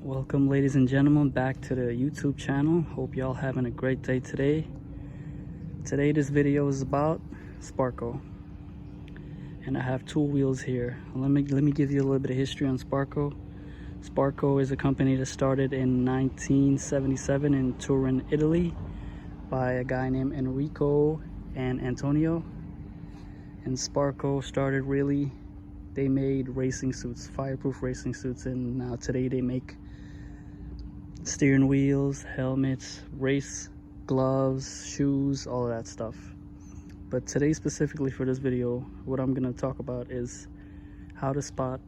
Welcome, ladies and gentlemen, back to the YouTube channel. Hope y'all having a great day today. Today this video is about Sparco, and I have two wheels here. Let me give you a little bit of history on Sparco. Sparco is a company that started in 1977 in Turin, Italy, by a guy named Enrico and Antonio. And Sparco started really, they made racing suits, fireproof racing suits, and now today they make steering wheels, helmets, race gloves, shoes, all of that stuff. But today, specifically for this video, what I'm going to talk about is how to spot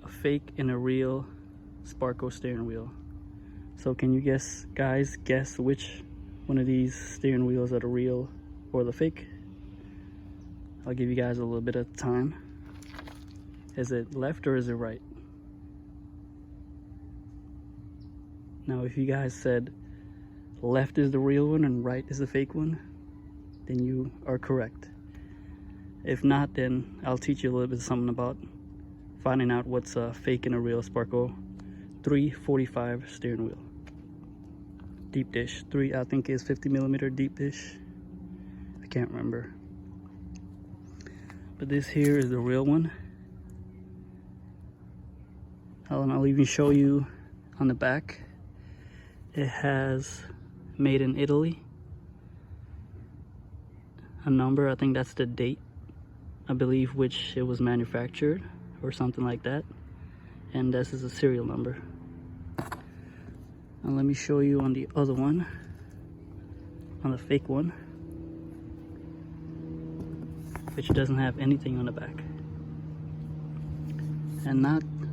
a fake and a real Sparco steering wheel. So can you guys guess which one of these steering wheels are the real or the fake? I'll give you guys a little bit of time. Is it left or is it right? Now, if you guys said left is the real one and right is the fake one, then you are correct. If not, then I'll teach you a little bit something about finding out what's a fake and a real Sparco 345 steering wheel. Deep dish, I think is 50mm deep dish. I can't remember. But this here is the real one. I'll even show you on the back. It has made in Italy, a number, I think that's the date, I believe, which it was manufactured or something like that, and this is a serial number. Now let me show you on the other one, on the fake one, which doesn't have anything on the back. And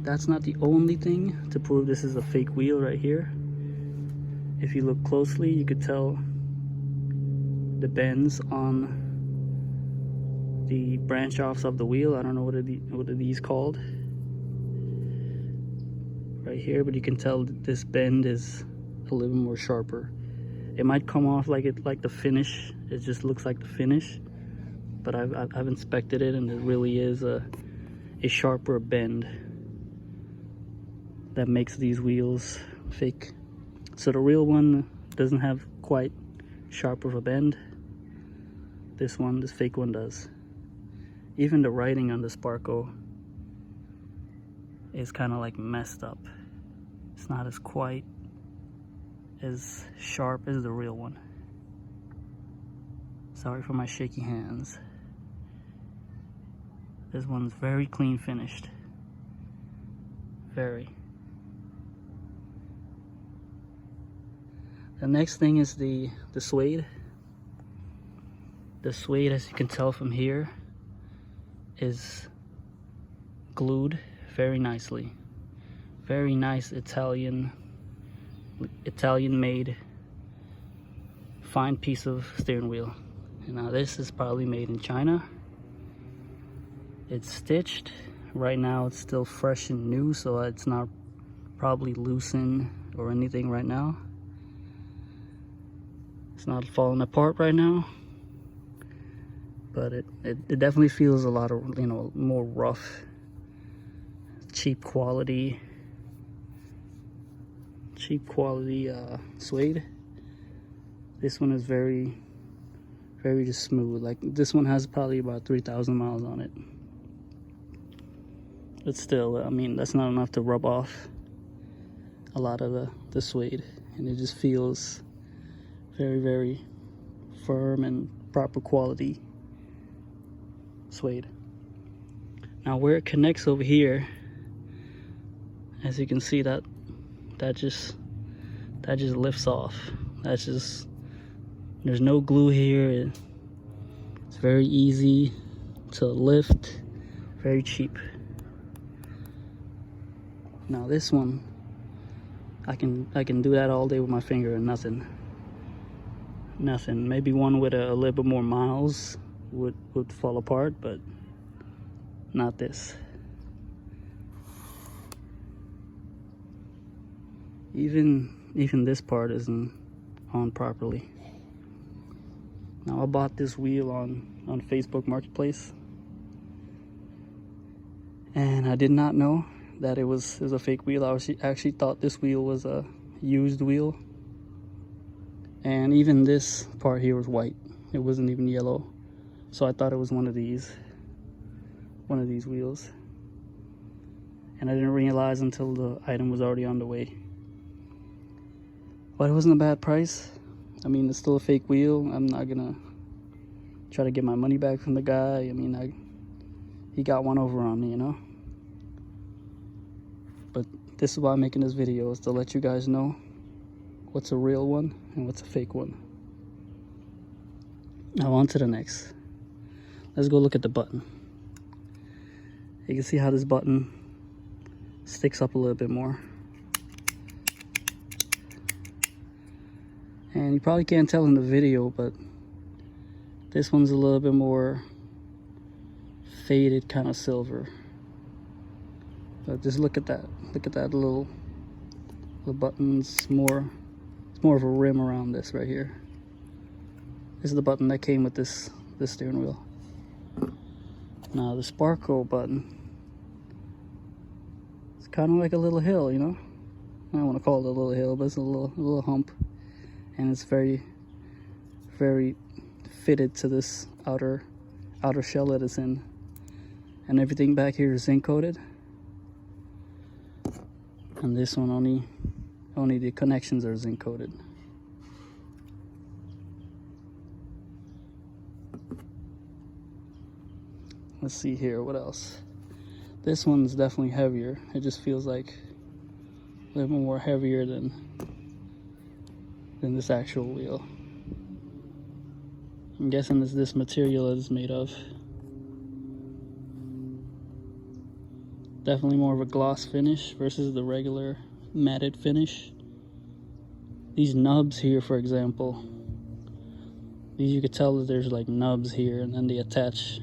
that's not the only thing to prove this is a fake wheel right here. If you look closely, you could tell the bends on the branch offs of the wheel. I don't know what are these called right here, but you can tell that this bend is a little more sharper. It might come off like the finish. It just looks like the finish, but I've inspected it, and it really is a sharper bend that makes these wheels fake. So the real one doesn't have quite sharp of a bend. This fake one does. Even the writing on the Sparco is kind of like messed up. It's not as quite as sharp as the real one. Sorry for my shaky hands. This one's very clean finished. Very. The next thing is the suede. The suede, as you can tell from here, is glued very nicely. Very nice Italian made fine piece of steering wheel. And now this is probably made in China. It's stitched. Right now it's still fresh and new, so it's not probably loosened or anything right now. It's not falling apart right now, but it definitely feels a lot of, more rough, cheap quality suede. This one is very just smooth. Like, this one has probably about 3,000 miles on it, but still, I mean, that's not enough to rub off a lot of the suede, and it just feels very firm and proper quality suede. Now where it connects over here, as you can see, that just lifts off. There's no glue here. It's very easy to lift, very cheap. Now this one, I can do that all day with my finger and nothing. Maybe one with a little bit more miles would fall apart, but not this. Even this part isn't on properly. Now, I bought this wheel on Facebook Marketplace, and I did not know that it was a fake wheel. Actually thought this wheel was a used wheel, and even this part here was white. It wasn't even yellow, so I thought it was one of these wheels, and I didn't realize until the item was already on the way. But it wasn't a bad price. I mean, it's still a fake wheel. I'm not gonna try to get my money back from the guy. I mean, he got one over on me, you know. But this is why I'm making this video, is to let you guys know what's a real one and what's a fake one. Now on to the next. Let's go look at the button. You can see how this button sticks up a little bit more. And you probably can't tell in the video, but this one's a little bit more faded, kind of silver. But just look at that. Look at that little buttons. It's more of a rim around this right here. This is the button that came with this steering wheel. Now the Sparco button, it's kind of like a little hill, you know. I don't want to call it a little hill, but it's a little hump, and it's very fitted to this outer shell that it's in, and everything back here is zinc coated. And this one only the connections are zinc coated. Let's see here, what else? This one's definitely heavier. It just feels like a little more heavier than this actual wheel. I'm guessing it's this material that it's made of. Definitely more of a gloss finish versus the regular matted finish. These nubs here, for example, these, you could tell that there's like nubs here, and then they attach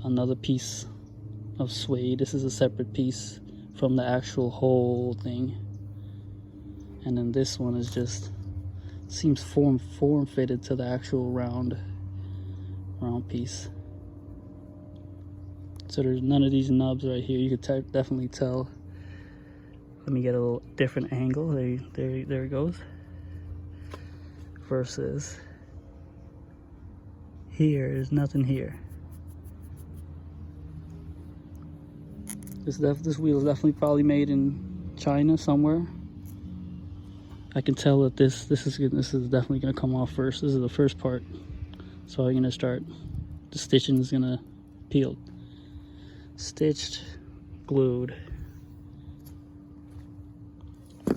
another piece of suede. This is a separate piece from the actual whole thing. And then this one is just, seems form fitted to the actual round piece. So there's none of these nubs right here. You could definitely tell. Let me get a little different angle. There it goes. Versus here, there's nothing here. This wheel is definitely probably made in China somewhere. I can tell that this is definitely gonna come off first. This is the first part. So I'm gonna start. The stitching is gonna peel. Stitched, glued.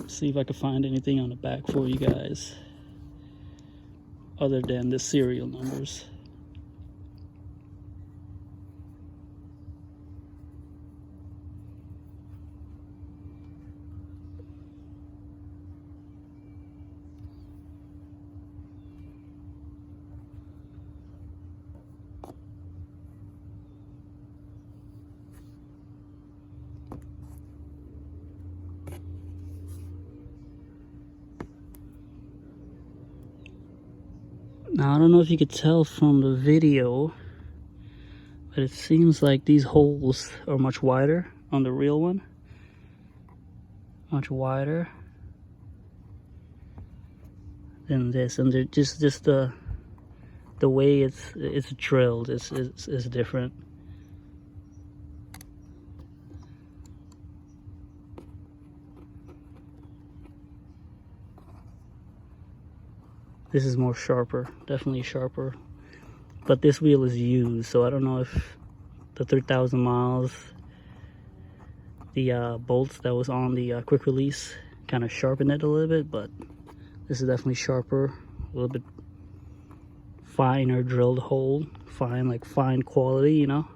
See if I can find anything on the back for you guys other than the serial numbers. Now, I don't know if you could tell from the video, but it seems like these holes are much wider on the real one. Much wider than this, and they're just the way it's drilled is different. This is more sharper, definitely sharper. But this wheel is used, so I don't know if the 3,000 miles, the bolts that was on the quick release kind of sharpened it a little bit, but this is definitely sharper, a little bit finer drilled hole, fine quality, you know,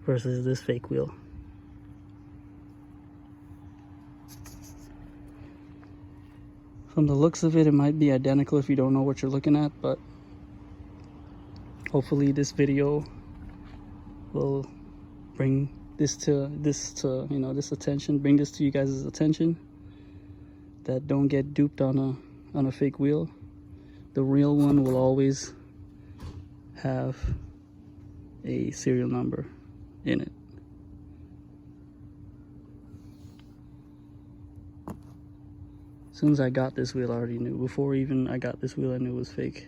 versus this fake wheel. From the looks of it, it might be identical if you don't know what you're looking at, but hopefully this video will bring this to you know, this attention, bring this to you guys' attention, that don't get duped on a fake wheel. The real one will always have a serial number in it. soon as I got this wheel, I already knew. Before even I got this wheel, I knew it was fake.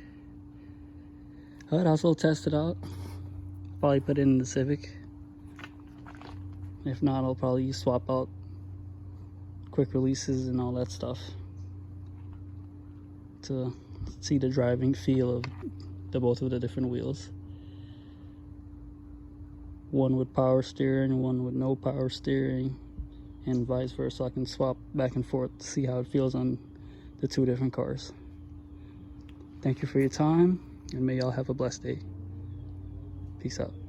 I'd also test it out. Probably put it in the Civic. If not, I'll probably swap out quick releases and all that stuff to see the driving feel of both of the different wheels. One with power steering, one with no power steering, and vice versa. I can swap back and forth to see how it feels on the two different cars. Thank you for your time, and may y'all have a blessed day. Peace out.